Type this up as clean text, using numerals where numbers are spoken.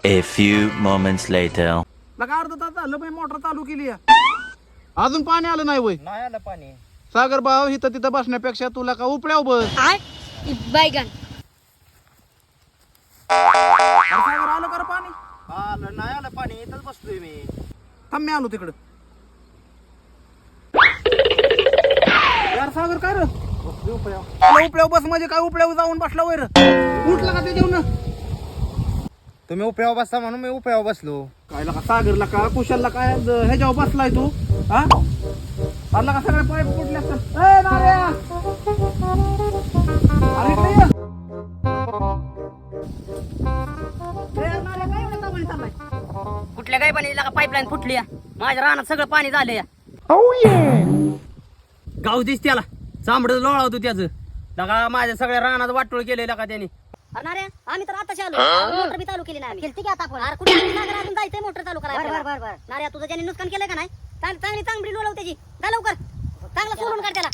A few moments later. लगा अर्धा तास झालं मी मोटर चालू केली अजून पाणी आलं नाही वय नाही आलं पाणी. सागर भाऊ इथं तिथं बसण्यापेक्षा तुला का उपड्याव बस बैगन सागर आलं कर पाणी आलं नाही आलं पाणी इथंच बसलोय मी. थांब मी आलो तिकडं यार सागर काय रे उपड्याव बस म्हणजे काय उपड्याव जाऊन बसला वैर उठला का ते जेवण तुम्ही उपयावर बसता म्हणून मी उपयावर बसलो. काय लका सागरला का कुशालला काय ह्याच्यावर बसलाय तू हा आला का सगळे पाईप फुटले असतात ए नाऱ्या अरे इकडे ये. ए, नाऱ्या, काय एवढं तावडी चाललाय? कुठल्या काय पाणी पाईपलाईन फुटली माझ्या रानात सगळं पाणी झालं या गाव दिस त्याला चांबड लोळा होतो त्याचं. लगा माझ्या सगळ्या रानात वाटोळ केलेला का त्याने. अरे आम्ही तर आता आलो मोटर बी चालू केली नाही आम्ही खेळते की आता आपण अरे कुठे सागर अजून जायचंय मोटर चालू करायला बरं नाऱ्या तुझं ज्याने नुकसान केलं का नाही चांगली चांगली लोळव त्याची जा लवकर चांगला सोडून काढ त्याला